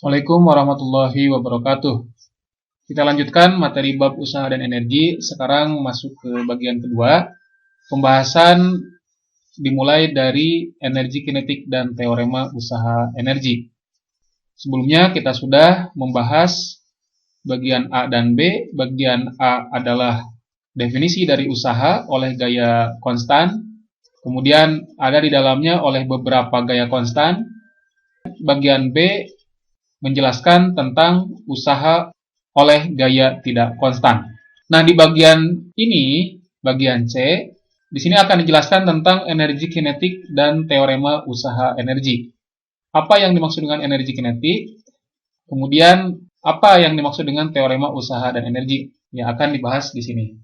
Assalamualaikum warahmatullahi wabarakatuh. Kita lanjutkan materi bab usaha dan energi. Sekarang masuk ke bagian kedua. Pembahasan dimulai dari energi kinetik dan teorema usaha energi. Sebelumnya kita sudah membahas bagian A dan B. Bagian A adalah definisi dari usaha oleh gaya konstan. Kemudian ada di dalamnya oleh beberapa gaya konstan. Bagian B menjelaskan tentang usaha oleh gaya tidak konstan. Nah, di bagian ini, bagian C, di sini akan dijelaskan tentang energi kinetik dan teorema usaha energi. Apa yang dimaksud dengan energi kinetik? Kemudian, apa yang dimaksud dengan teorema usaha dan energi? Yang akan dibahas di sini.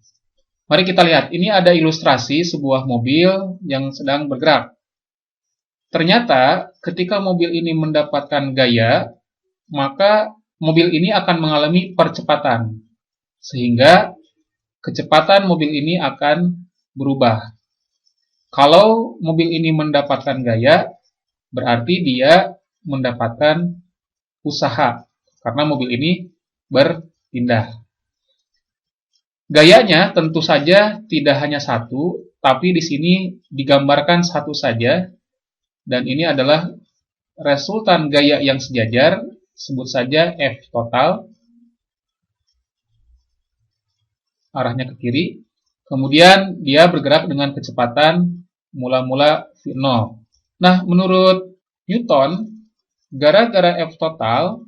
Mari kita lihat, ini ada ilustrasi sebuah mobil yang sedang bergerak. Ternyata, ketika mobil ini mendapatkan gaya, maka mobil ini akan mengalami percepatan, sehingga kecepatan mobil ini akan berubah. Kalau mobil ini mendapatkan gaya, berarti dia mendapatkan usaha, karena mobil ini berpindah. Gayanya tentu saja tidak hanya satu, tapi di sini digambarkan satu saja, dan ini adalah resultan gaya yang sejajar, sebut saja F total, arahnya ke kiri, kemudian dia bergerak dengan kecepatan mula-mula V0. Nah, menurut Newton, gara-gara F total,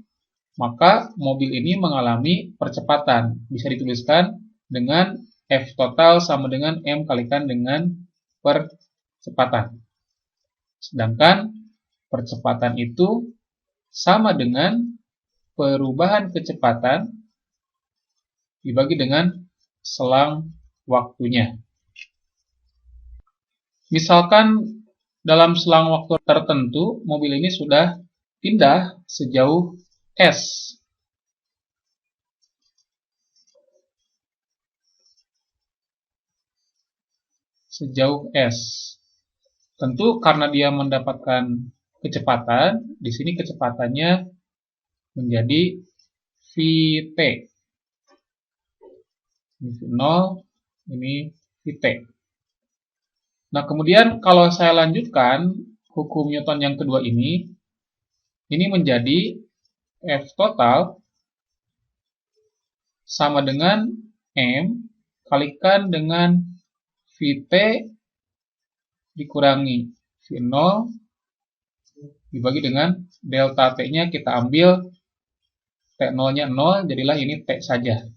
maka mobil ini mengalami percepatan. Bisa dituliskan dengan F total sama dengan M kalikan dengan percepatan. Sedangkan percepatan itu sama dengan perubahan kecepatan dibagi dengan selang waktunya. Misalkan dalam selang waktu tertentu, mobil ini sudah pindah sejauh S. Sejauh S. Tentu karena dia mendapatkan kecepatan, di sini kecepatannya menjadi Vt. Ini V0, ini Vt. Nah, kemudian kalau saya lanjutkan hukum Newton yang kedua ini menjadi F total sama dengan M kalikan dengan Vt dikurangi V0 dibagi dengan delta T-nya kita ambil T0-nya 0, jadilah ini T saja.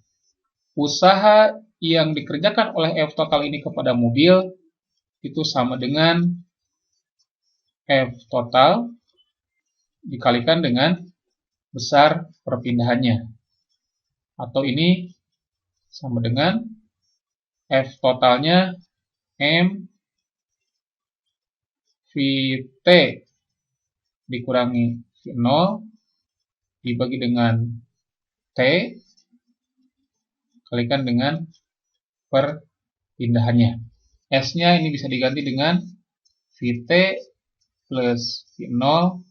Usaha yang dikerjakan oleh F total ini kepada mobil itu sama dengan F total dikalikan dengan besar perpindahannya. Atau ini sama dengan F totalnya M Vt dikurangi V0 dibagi dengan T kalikan dengan perpindahannya. S-nya ini bisa diganti dengan Vt plus V0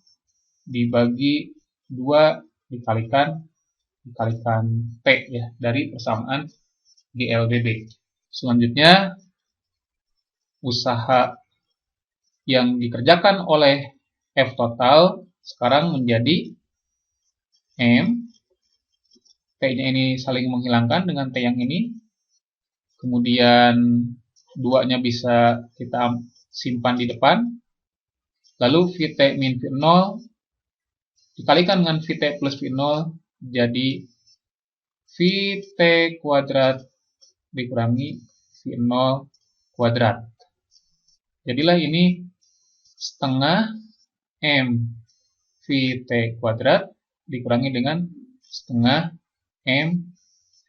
dibagi 2 dikalikan T ya, dari persamaan GLBB. Selanjutnya, usaha yang dikerjakan oleh F total sekarang menjadi M. T-nya ini saling menghilangkan dengan T yang ini. Kemudian 2-nya bisa kita simpan di depan. Lalu Vt min V0 dikalikan dengan Vt plus V0 jadi Vt kuadrat dikurangi V0 kuadrat. Jadilah ini setengah M Vt kuadrat dikurangi dengan setengah M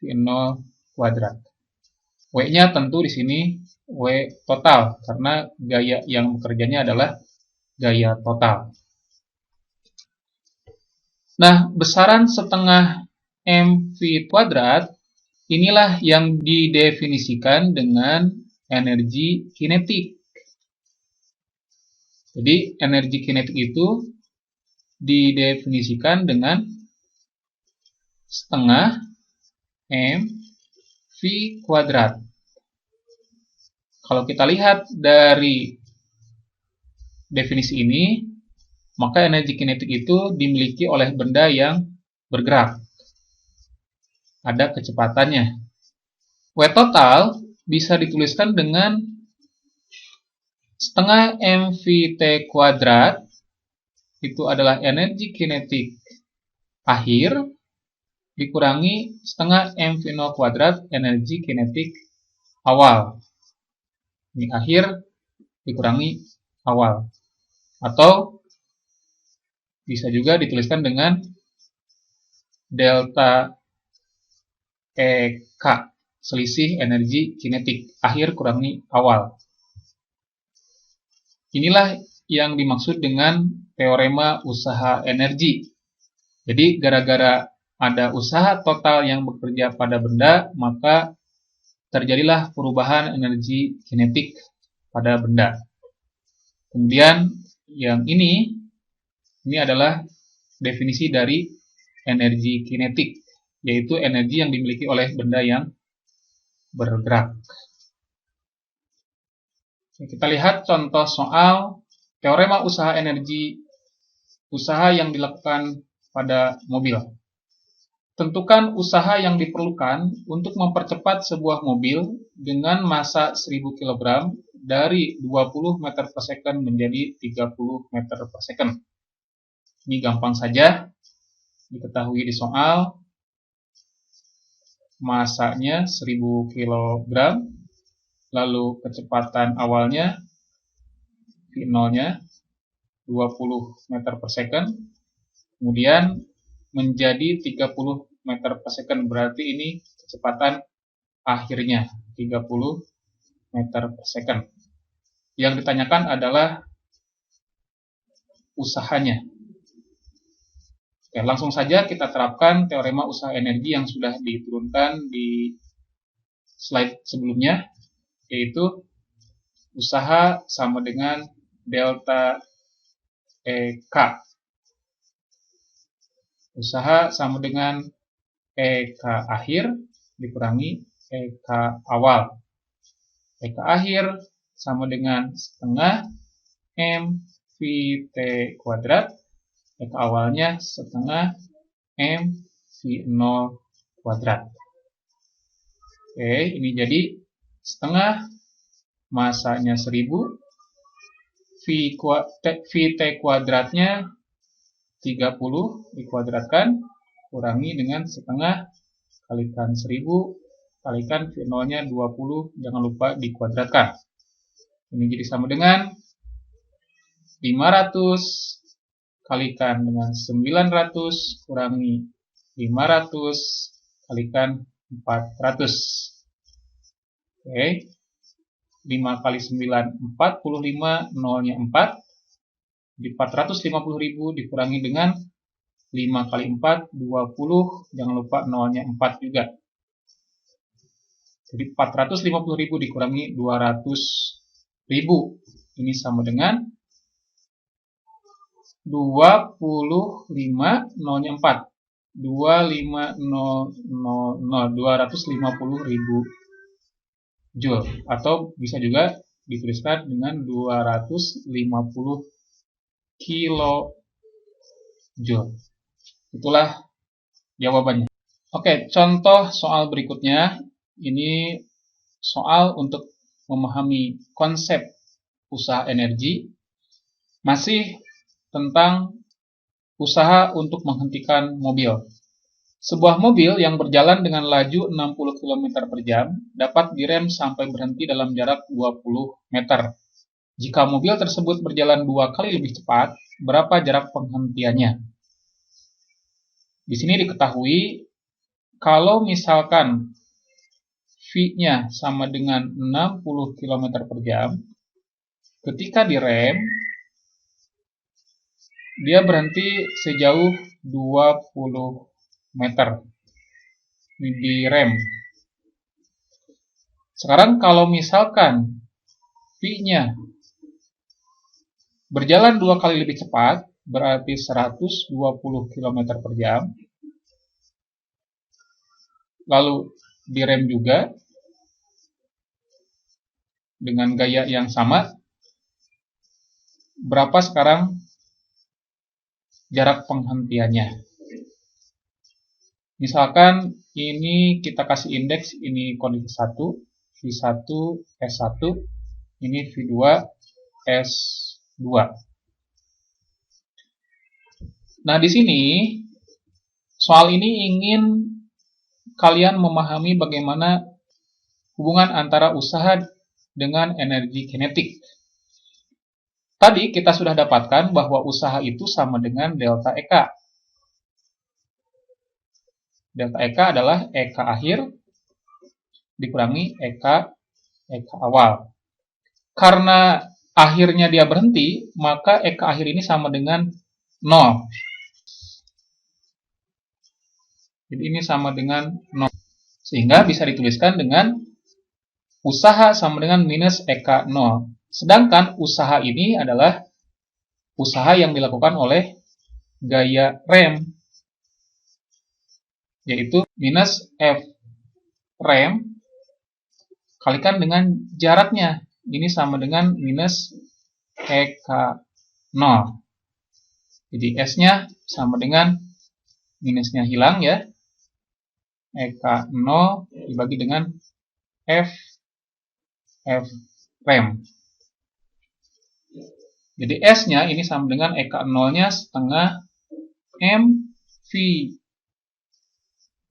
V0 kuadrat. W-nya tentu di sini W total, karena gaya yang bekerjanya adalah gaya total. Nah, besaran setengah mv kuadrat inilah yang didefinisikan dengan energi kinetik. Jadi, energi kinetik itu didefinisikan dengan setengah M V kuadrat. Kalau kita lihat dari definisi ini, maka energi kinetik itu dimiliki oleh benda yang bergerak. Ada kecepatannya. W total bisa dituliskan dengan setengah mvt kuadrat, itu adalah energi kinetik akhir, dikurangi setengah mv0 kuadrat energi kinetik awal. Ini akhir dikurangi awal. Atau bisa juga dituliskan dengan delta EK, selisih energi kinetik akhir kurangi awal. Inilah yang dimaksud dengan teorema usaha energi. Jadi gara-gara ada usaha total yang bekerja pada benda, maka terjadilah perubahan energi kinetik pada benda. Kemudian yang ini adalah definisi dari energi kinetik, yaitu energi yang dimiliki oleh benda yang bergerak. Kita lihat contoh soal teorema usaha energi, usaha yang dilakukan pada mobil. Tentukan usaha yang diperlukan untuk mempercepat sebuah mobil dengan massa 1000 kg dari 20 meter per second menjadi 30 meter per second. Ini gampang saja diketahui di soal. Massanya 1000 kg, lalu kecepatan awalnya V0-nya 20 meter per second, kemudian menjadi 30 meter per second, berarti ini kecepatan akhirnya 30 meter per second. Yang ditanyakan adalah usahanya. Oke, langsung saja kita terapkan teorema usaha energi yang sudah diturunkan di slide sebelumnya, yaitu usaha sama dengan delta EK. Usaha sama dengan EK akhir dikurangi EK awal. EK akhir sama dengan setengah mvt kuadrat. EK awalnya setengah mv0 kuadrat. Oke, ini jadi setengah massanya 1000, Vt kuadratnya 30 dikuadratkan, kurangi dengan setengah, kalikan 1000, kalikan V0-nya 20, jangan lupa dikuadratkan. Ini jadi sama dengan 500 kalikan dengan 900, kurangi 500, kalikan 400. Oke, 5 kali 9, 45, 0-nya 4. Di 450.000 dikurangi dengan 5 kali 4, 20, jangan lupa 0-nya 4 juga. Jadi 450.000 dikurangi 200.000, ini sama dengan 25, 0-nya 4, 250.000 Joule, atau bisa juga dituliskan dengan 250 kilojoule. Itulah jawabannya. Oke, contoh soal berikutnya. Ini soal untuk memahami konsep usaha energi. Masih tentang usaha untuk menghentikan mobil. Sebuah mobil yang berjalan dengan laju 60 km per jam dapat direm sampai berhenti dalam jarak 20 meter. Jika mobil tersebut berjalan 2 kali lebih cepat, berapa jarak penghentiannya? Di sini diketahui, kalau misalkan V-nya sama dengan 60 km per jam, ketika direm, dia berhenti sejauh 20 meter. Ini direm. Sekarang kalau misalkan V-nya berjalan 2 kali lebih cepat, berarti 120 km per jam. Lalu direm juga dengan gaya yang sama. Berapa sekarang jarak penghentiannya? Misalkan ini kita kasih indeks, ini kondisi 1, V1, S1, ini V2, S2. Nah, di sini soal ini ingin kalian memahami bagaimana hubungan antara usaha dengan energi kinetik. Tadi kita sudah dapatkan bahwa usaha itu sama dengan delta EK. Delta EK adalah EK akhir dikurangi EK awal. Karena akhirnya dia berhenti, maka EK akhir ini sama dengan 0. Jadi ini sama dengan 0. Sehingga bisa dituliskan dengan usaha sama dengan minus EK 0. Sedangkan usaha ini adalah usaha yang dilakukan oleh gaya rem, yaitu minus F rem kalikan dengan jaraknya. Ini sama dengan minus EK 0. Jadi S-nya sama dengan minusnya hilang ya. EK 0 dibagi dengan F rem. Jadi S-nya ini sama dengan EK 0-nya setengah MV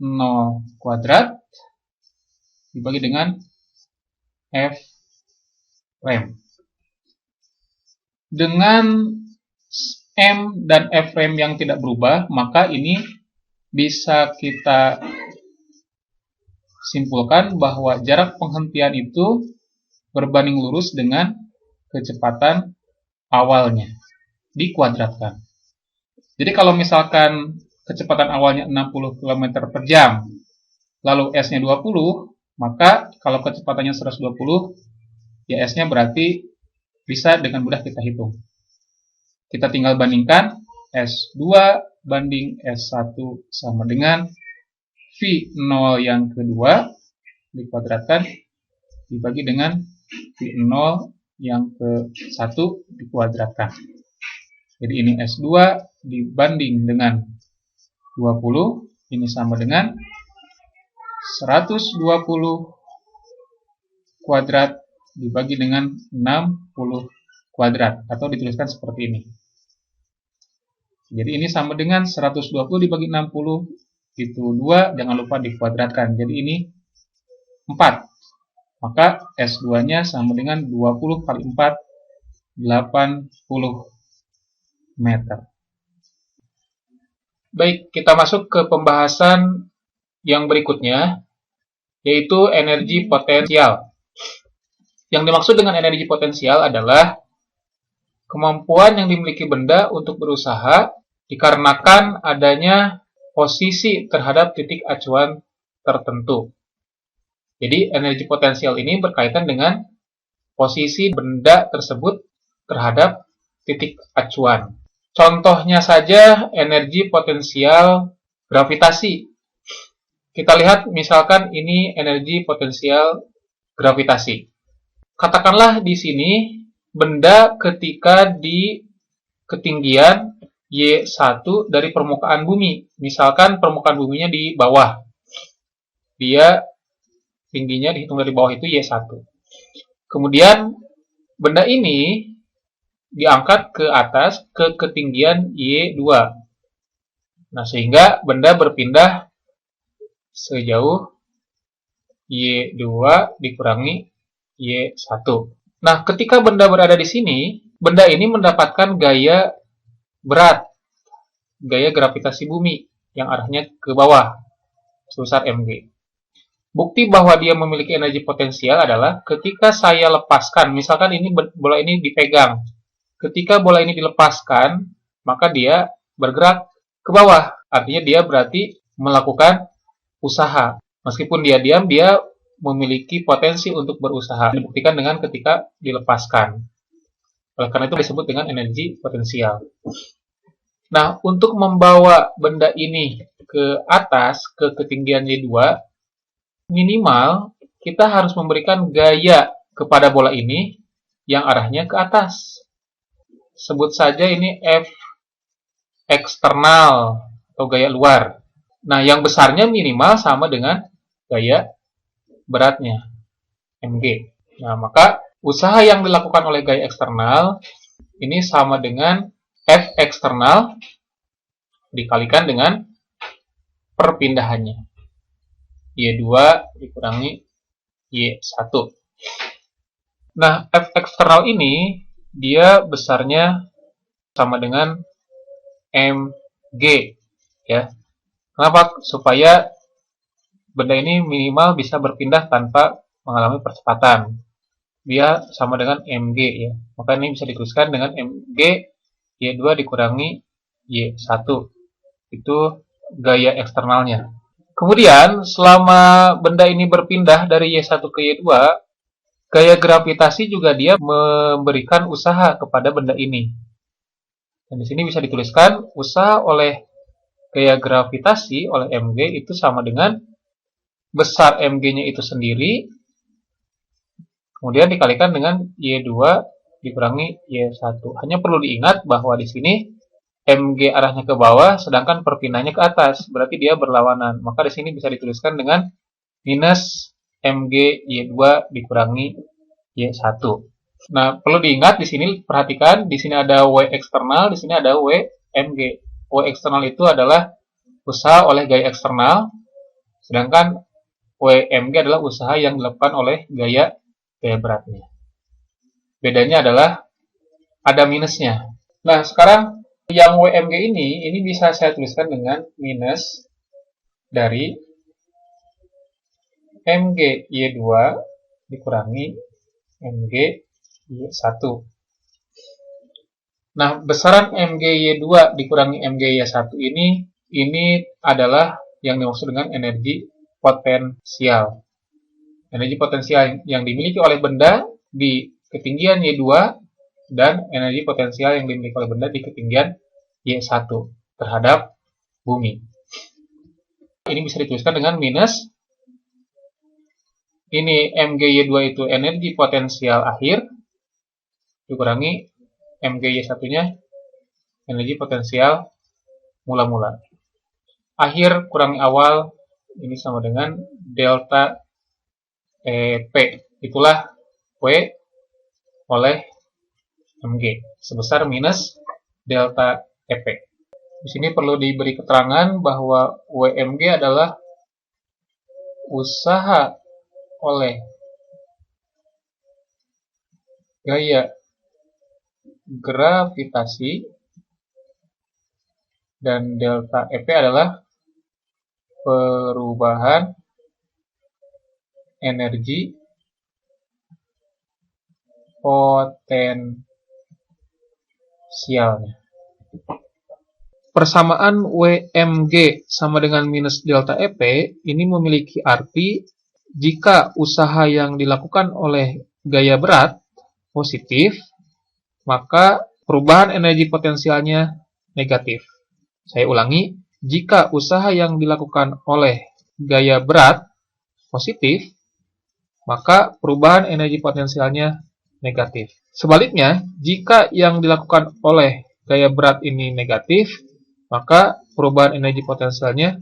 0 kuadrat dibagi dengan F rem. Dengan M dan F rem yang tidak berubah, maka ini bisa kita simpulkan bahwa jarak penghentian itu berbanding lurus dengan kecepatan awalnya dikuadratkan. Jadi kalau misalkan kecepatan awalnya 60 km per jam, lalu S-nya 20, maka kalau kecepatannya 120, ya S-nya berarti bisa dengan mudah kita hitung. Kita tinggal bandingkan S2 banding S1 sama dengan V0 yang kedua dikuadratkan dibagi dengan V0 yang ke-1 dikuadratkan. Jadi ini S2 dibanding dengan 20, ini sama dengan 120 kuadrat dibagi dengan 60 kuadrat, atau dituliskan seperti ini. Jadi ini sama dengan 120 dibagi 60, itu 2, jangan lupa dikuadratkan. Jadi ini 4. Maka S2-nya sama dengan 20 kali 4, 80 meter. Baik, kita masuk ke pembahasan yang berikutnya, yaitu energi potensial. Yang dimaksud dengan energi potensial adalah kemampuan yang dimiliki benda untuk berusaha dikarenakan adanya posisi terhadap titik acuan tertentu. Jadi energi potensial ini berkaitan dengan posisi benda tersebut terhadap titik acuan. Contohnya saja energi potensial gravitasi. Kita lihat misalkan ini energi potensial gravitasi. Katakanlah di sini benda ketika di ketinggian Y1 dari permukaan bumi. Misalkan permukaan buminya di bawah. Dia tingginya dihitung dari bawah itu Y1. Kemudian benda ini diangkat ke atas ke ketinggian Y2. Nah, sehingga benda berpindah sejauh Y2 dikurangi Y1. Nah, ketika benda berada di sini, benda ini mendapatkan gaya berat, gaya gravitasi bumi yang arahnya ke bawah, sebesar mg. Bukti bahwa dia memiliki energi potensial adalah ketika saya lepaskan, misalkan ini bola ini dipegang. Ketika bola ini dilepaskan, maka dia bergerak ke bawah. Artinya dia berarti melakukan usaha. Meskipun dia diam, dia memiliki potensi untuk berusaha. Dibuktikan dengan ketika dilepaskan. Oleh karena itu disebut dengan energi potensial. Nah, untuk membawa benda ini ke atas, ke ketinggian Y2, minimal kita harus memberikan gaya kepada bola ini yang arahnya ke atas. Sebut saja ini F eksternal atau gaya luar. Nah, yang besarnya minimal sama dengan gaya beratnya, mg. Nah, maka usaha yang dilakukan oleh gaya eksternal ini sama dengan F eksternal dikalikan dengan perpindahannya. Y2 dikurangi Y1. Nah, F eksternal ini dia besarnya sama dengan mg, ya. Kenapa? Supaya benda ini minimal bisa berpindah tanpa mengalami percepatan. Dia sama dengan mg, ya. Maka ini bisa dituliskan dengan mg Y2 dikurangi Y1. Itu gaya eksternalnya. Kemudian, selama benda ini berpindah dari Y1 ke Y2, gaya gravitasi juga dia memberikan usaha kepada benda ini. Dan di sini bisa dituliskan usaha oleh gaya gravitasi oleh mg itu sama dengan besar mg-nya itu sendiri, kemudian dikalikan dengan Y2 dikurangi Y1. Hanya perlu diingat bahwa di sini mg arahnya ke bawah, sedangkan perpindahnya ke atas. Berarti dia berlawanan. Maka di sini bisa dituliskan dengan minus mg Y2 dikurangi Y1. Nah, perlu diingat di sini, perhatikan, di sini ada W eksternal, di sini ada W mg. W eksternal itu adalah usaha oleh gaya eksternal, sedangkan WMG adalah usaha yang dilakukan oleh gaya beratnya. Bedanya adalah ada minusnya. Nah, sekarang yang WMG ini bisa saya tuliskan dengan minus dari MG Y2 dikurangi MG Y1. Nah, besaran MG Y2 dikurangi MG Y1 ini adalah yang dimaksud dengan energi potensial. Energi potensial yang dimiliki oleh benda di ketinggian Y2 dan energi potensial yang dimiliki oleh benda di ketinggian Y1 terhadap bumi. Ini bisa dituliskan dengan minus. Ini MG Y2 itu energi potensial akhir dikurangi MG Y1-nya energi potensial mula-mula. Akhir kurangi awal ini sama dengan delta P. Itulah W oleh mg sebesar minus delta EP. Di sini perlu diberi keterangan bahwa WMG adalah usaha oleh gaya gravitasi dan delta EP adalah perubahan energi potensialnya. Persamaan WMG sama dengan minus delta EP ini memiliki arti jika usaha yang dilakukan oleh gaya berat positif, maka perubahan energi potensialnya negatif. Saya ulangi, jika usaha yang dilakukan oleh gaya berat positif, maka perubahan energi potensialnya negatif. Sebaliknya, jika yang dilakukan oleh gaya berat ini negatif, maka perubahan energi potensialnya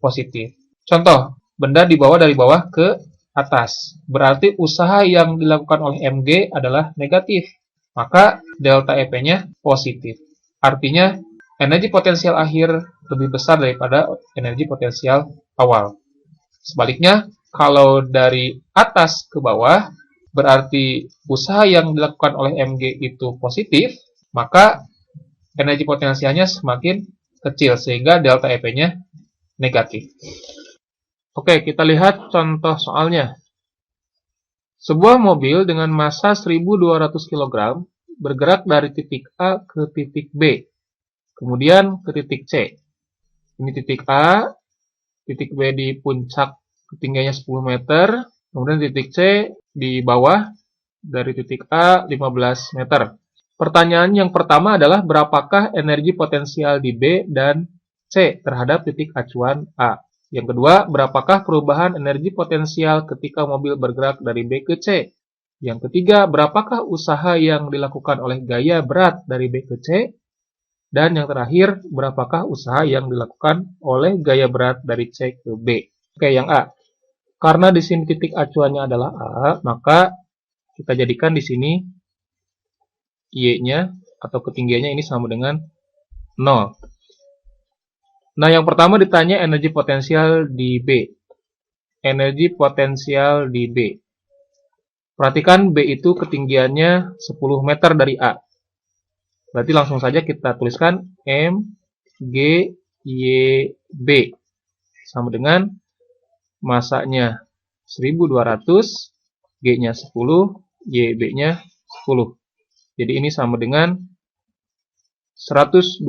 positif. Contoh, benda dibawa dari bawah ke atas. Berarti usaha yang dilakukan oleh mg adalah negatif. Maka delta EP-nya positif. Artinya, energi potensial akhir lebih besar daripada energi potensial awal. Sebaliknya, kalau dari atas ke bawah, berarti usaha yang dilakukan oleh mg itu positif, maka energi potensialnya semakin kecil, sehingga delta EP-nya negatif. Oke, kita lihat contoh soalnya. Sebuah mobil dengan massa 1.200 kg bergerak dari titik A ke titik B, kemudian ke titik C. Ini titik A, titik B di puncak ketinggiannya 10 meter, kemudian titik C di bawah dari titik A 15 meter. Pertanyaan yang pertama adalah berapakah energi potensial di B dan C terhadap titik acuan A. Yang kedua, berapakah perubahan energi potensial ketika mobil bergerak dari B ke C. Yang ketiga, berapakah usaha yang dilakukan oleh gaya berat dari B ke C. Dan yang terakhir, berapakah usaha yang dilakukan oleh gaya berat dari C ke B. Oke, yang A. Karena di sini titik acuannya adalah A, maka kita jadikan di sini Y-nya atau ketinggiannya ini sama dengan 0. Nah, yang pertama ditanya energi potensial di B. Energi potensial di B. Perhatikan B itu ketinggiannya 10 meter dari A. Berarti langsung saja kita tuliskan M, G, Y, B. Sama dengan masanya 1200, G-nya 10, YB-nya 10. Jadi ini sama dengan 120.000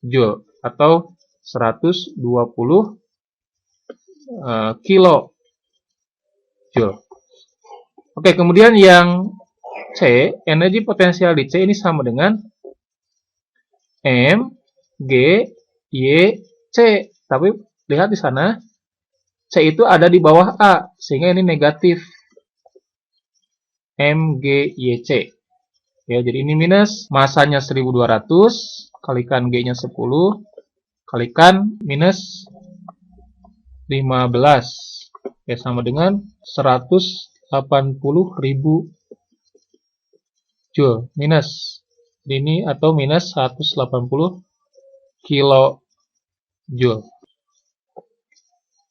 Joule atau 120 kilo Joule. Oke, kemudian yang C, energi potensial di C ini sama dengan M, G, Y, C. Tapi lihat di sana, C itu ada di bawah A, sehingga ini negatif. M, G, Y, C. Ya, jadi ini minus, masanya 1200, kalikan G-nya 10, kalikan minus 15. Ya, sama dengan 180.000 Joule minus ini atau minus 180 kilo Joule.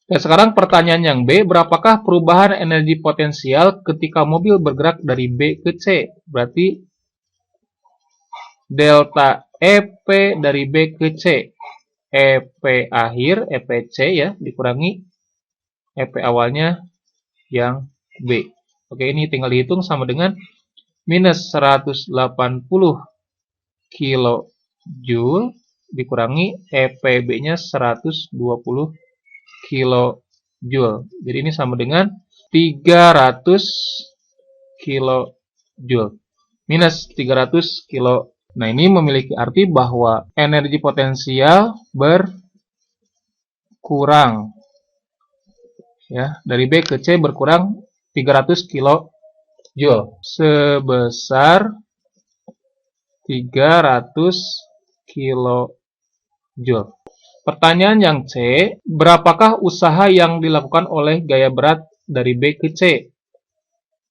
Dan sekarang pertanyaan yang B, berapakah perubahan energi potensial ketika mobil bergerak dari B ke C? Berarti delta EP dari B ke C, EP akhir, EPC ya, dikurangi EP awalnya yang B. Oke, ini tinggal dihitung sama dengan minus 180 kilo Joule dikurangi EPB-nya 120 kilo Joule. Jadi ini sama dengan 300 kilo Joule. Minus 300 kilo. Nah, ini memiliki arti bahwa energi potensial berkurang. Ya, dari B ke C berkurang 300 kilo Joule sebesar 300 kilo Joule. Pertanyaan yang C, berapakah usaha yang dilakukan oleh gaya berat dari B ke C?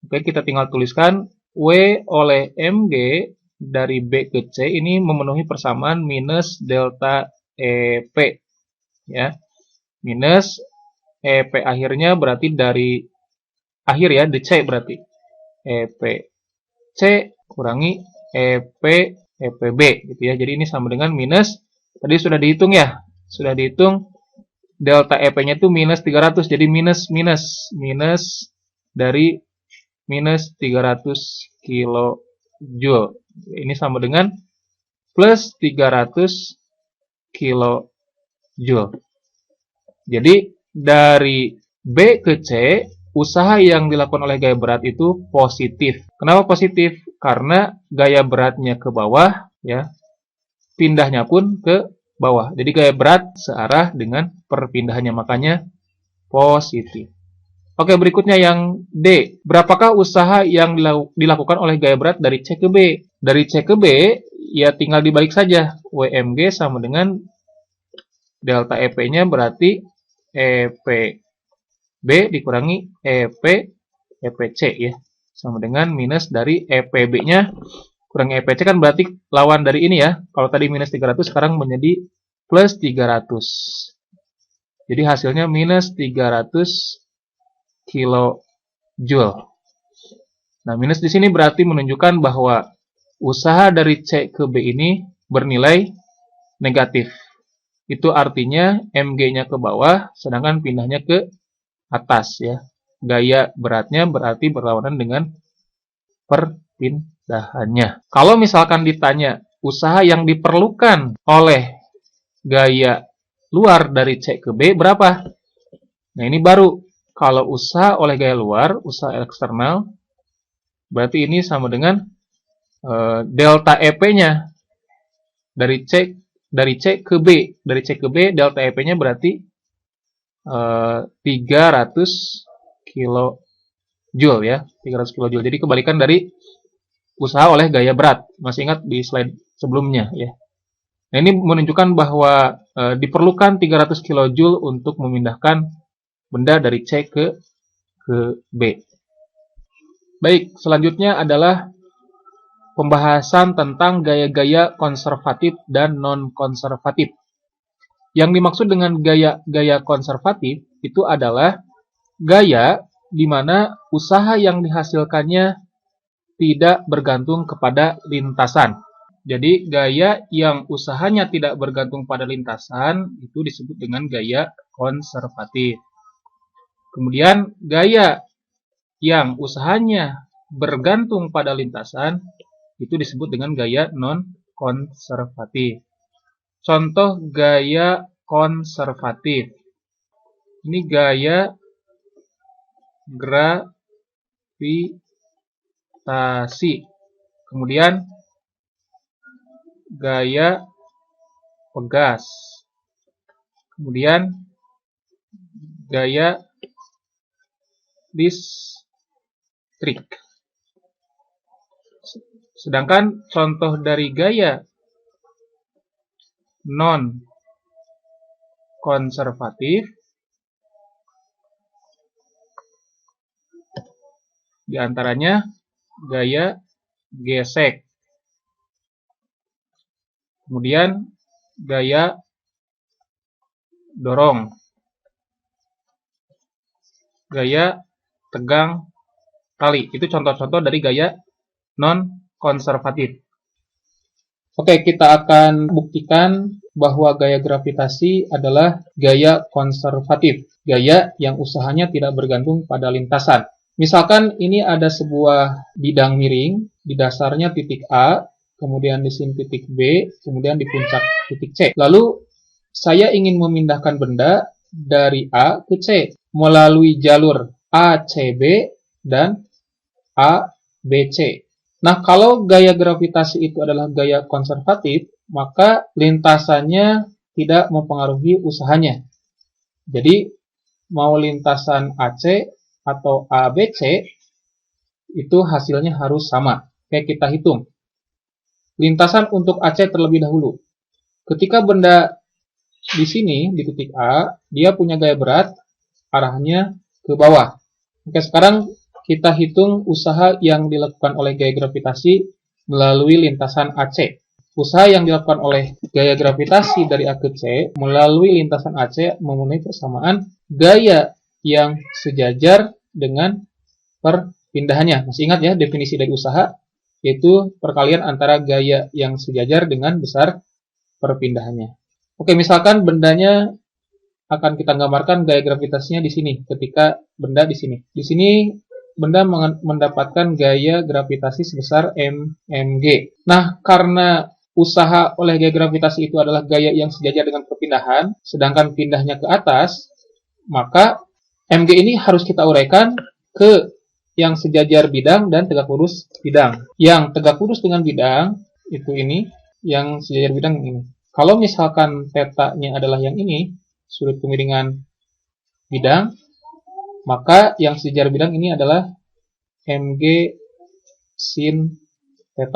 Oke, kita tinggal tuliskan W oleh MG dari B ke C ini memenuhi persamaan minus delta EP. Ya, minus EP akhirnya berarti dari akhir ya, di C berarti. EP C kurangi EP EPB gitu ya. Jadi ini sama dengan minus, tadi sudah dihitung ya. Sudah dihitung delta EP-nya itu minus 300. Jadi minus dari minus 300 kilo Joule. Ini sama dengan plus 300 kilo Joule. Jadi dari B ke C, usaha yang dilakukan oleh gaya berat itu positif. Kenapa positif? Karena gaya beratnya ke bawah, ya, pindahnya pun ke bawah. Jadi gaya berat searah dengan perpindahannya, makanya positif. Oke, berikutnya yang D. Berapakah usaha yang dilakukan oleh gaya berat dari C ke B? Dari C ke B, ya tinggal dibalik saja. WMG sama dengan delta EP-nya berarti EPB dikurangi EP EPC ya. Sama dengan minus dari EPB-nya kurangi EPC kan berarti lawan dari ini ya. Kalau tadi minus 300 sekarang menjadi plus 300. Jadi hasilnya minus 300 kilo Joule. Nah, minus di sini berarti menunjukkan bahwa usaha dari C ke B ini bernilai negatif. Itu artinya MG-nya ke bawah, sedangkan pindahnya ke atas ya. Gaya beratnya berarti berlawanan dengan perpindahannya. Kalau misalkan ditanya usaha yang diperlukan oleh gaya luar dari C ke B berapa? Nah, ini baru. Kalau usaha oleh gaya luar, usaha eksternal, Berarti ini sama dengan delta EP-nya dari C ke B. Dari C ke B, delta EP-nya berarti 300 kilojoule ya, 300 kilojoule. Jadi kebalikan dari usaha oleh gaya berat. Masih ingat di slide sebelumnya ya. Nah, ini menunjukkan bahwa diperlukan 300 kilojoule untuk memindahkan benda dari C ke B. Baik, selanjutnya adalah pembahasan tentang gaya-gaya konservatif dan non-konservatif. Yang dimaksud dengan gaya-gaya konservatif itu adalah gaya di mana usaha yang dihasilkannya tidak bergantung kepada lintasan. Jadi gaya yang usahanya tidak bergantung pada lintasan itu disebut dengan gaya konservatif. Kemudian gaya yang usahanya bergantung pada lintasan itu disebut dengan gaya non-konservatif. Contoh gaya konservatif. Ini gaya gravitasi. Kemudian gaya pegas. Kemudian gaya listrik. Sedangkan contoh dari gaya non-konservatif diantaranya gaya gesek, kemudian gaya dorong, gaya tegang tali. Itu contoh-contoh dari gaya non-konservatif. Oke, kita akan buktikan bahwa gaya gravitasi adalah gaya konservatif, gaya yang usahanya tidak bergantung pada lintasan. Misalkan ini ada sebuah bidang miring, di dasarnya titik A, kemudian di sini titik B, kemudian di puncak titik C. Lalu saya ingin memindahkan benda dari A ke C melalui jalur ACB dan ABC. Nah, kalau gaya gravitasi itu adalah gaya konservatif, maka lintasannya tidak mempengaruhi usahanya. Jadi, mau lintasan AC atau ABC, itu hasilnya harus sama. Kayak kita hitung. Lintasan untuk AC terlebih dahulu. Ketika benda di sini, di titik A, dia punya gaya berat, arahnya ke bawah. Oke, sekarang kita hitung usaha yang dilakukan oleh gaya gravitasi melalui lintasan AC. Usaha yang dilakukan oleh gaya gravitasi dari A ke C melalui lintasan AC memenuhi persamaan gaya yang sejajar dengan perpindahannya. Masih ingat ya definisi dari usaha? Yaitu perkalian antara gaya yang sejajar dengan besar perpindahannya. Oke, misalkan bendanya akan kita gambarkan gaya gravitasinya di sini ketika benda di sini. Di sini benda mendapatkan gaya gravitasi sebesar mg. Nah, karena usaha oleh gaya gravitasi itu adalah gaya yang sejajar dengan perpindahan, sedangkan pindahnya ke atas, maka mg ini harus kita uraikan ke yang sejajar bidang dan tegak lurus bidang. Yang tegak lurus dengan bidang itu ini, yang sejajar bidang ini. Kalau misalkan θ-nya adalah yang ini, sudut kemiringan bidang, maka yang sejajar bidang ini adalah mg sin θ.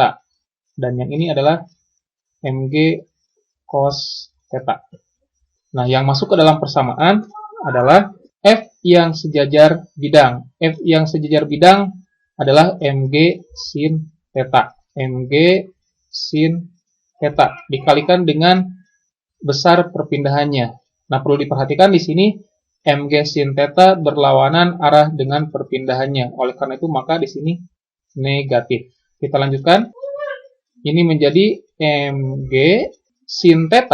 Dan yang ini adalah mg cos θ. Nah, yang masuk ke dalam persamaan adalah F yang sejajar bidang. F yang sejajar bidang adalah mg sin θ. mg sin θ dikalikan dengan besar perpindahannya. Nah, perlu diperhatikan di sini mg sin θ berlawanan arah dengan perpindahannya. Oleh karena itu, maka di sini negatif. Kita lanjutkan. Ini menjadi mg sin θ.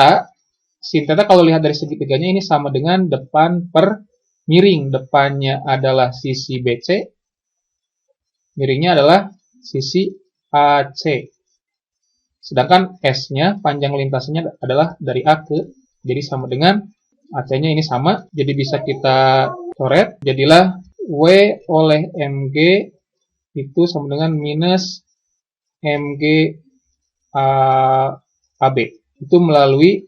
Sin θ kalau lihat dari segitiganya ini sama dengan depan per miring. Depannya adalah sisi BC. Miringnya adalah sisi AC. Sedangkan S-nya, panjang lintasannya adalah dari A ke, jadi sama dengan AC-nya ini sama, jadi bisa kita coret, jadilah W oleh MG itu sama dengan minus mg AB. Itu melalui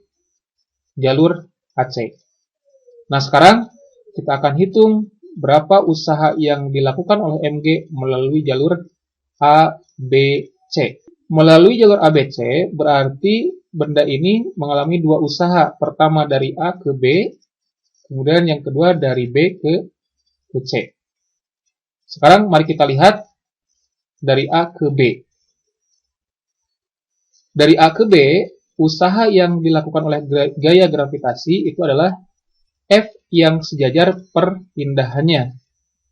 jalur AC. Nah, sekarang kita akan hitung berapa usaha yang dilakukan oleh mg melalui jalur ABC. Melalui jalur ABC berarti benda ini mengalami dua usaha. Pertama dari A ke B, kemudian yang kedua dari B ke C. Sekarang mari kita lihat dari A ke B. Dari A ke B, usaha yang dilakukan oleh gaya gravitasi itu adalah F yang sejajar perpindahannya.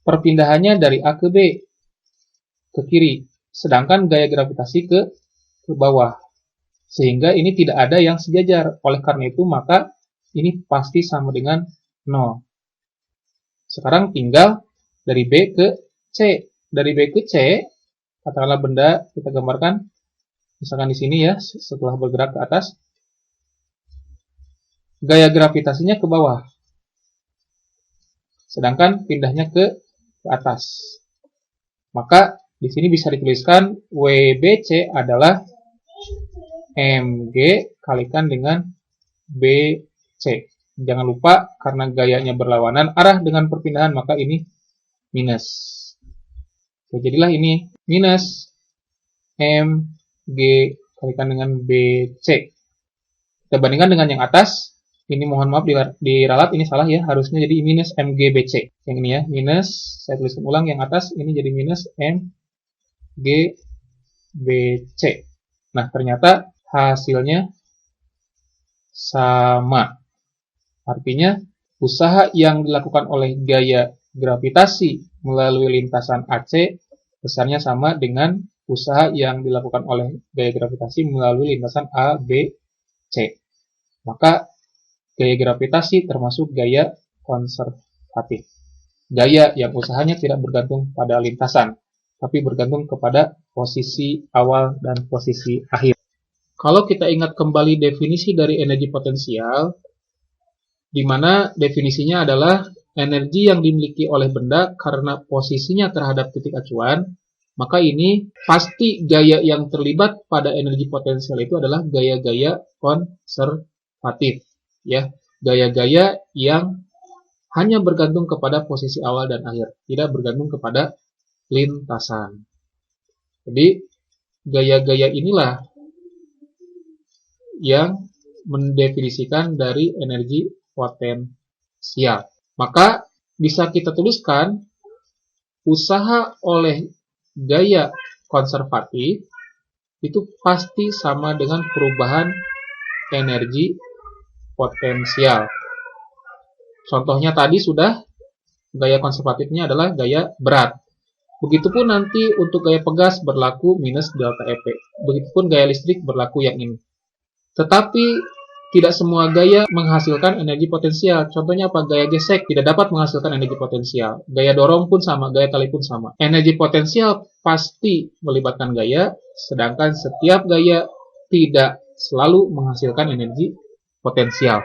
Perpindahannya dari A ke B ke kiri, sedangkan gaya gravitasi ke bawah. Sehingga ini tidak ada yang sejajar. Oleh karena itu, maka ini pasti sama dengan 0. Sekarang tinggal dari B ke C. Dari B ke C, katakanlah benda kita gambarkan, misalkan di sini ya, setelah bergerak ke atas, gaya gravitasinya ke bawah, sedangkan pindahnya ke atas. Maka di sini bisa dituliskan WBC adalah mg kalikan dengan BC. Jangan lupa karena gayanya berlawanan arah dengan perpindahan, maka ini minus. Oke, jadilah ini minus mg kalikan dengan BC. Kita bandingkan dengan yang atas. Ini mohon maaf diralat, ini salah ya. Harusnya jadi minus mgbc. Yang ini ya, minus, saya tuliskan ulang yang atas, ini jadi minus mgbc. Nah, ternyata hasilnya sama. Artinya, usaha yang dilakukan oleh gaya gravitasi melalui lintasan AC besarnya sama dengan usaha yang dilakukan oleh gaya gravitasi melalui lintasan ABC. Maka gaya gravitasi termasuk gaya konservatif. Gaya yang usahanya tidak bergantung pada lintasan, tapi bergantung kepada posisi awal dan posisi akhir. Kalau kita ingat kembali definisi dari energi potensial, di mana definisinya adalah energi yang dimiliki oleh benda karena posisinya terhadap titik acuan, maka ini pasti gaya yang terlibat pada energi potensial itu adalah gaya-gaya konservatif. Ya, gaya-gaya yang hanya bergantung kepada posisi awal dan akhir, tidak bergantung kepada lintasan. Jadi, gaya-gaya inilah yang mendefinisikan dari energi potensial. Maka bisa kita tuliskan usaha oleh gaya konservatif itu pasti sama dengan perubahan energi potensial. Contohnya tadi sudah, gaya konservatifnya adalah gaya berat. Begitupun nanti untuk gaya pegas berlaku minus delta EP. Begitupun gaya listrik berlaku yang ini. Tetapi tidak semua gaya menghasilkan energi potensial. Contohnya apa? Gaya gesek tidak dapat menghasilkan energi potensial. Gaya dorong pun sama, gaya tali pun sama. Energi potensial pasti melibatkan gaya, sedangkan setiap gaya tidak selalu menghasilkan energi potensial.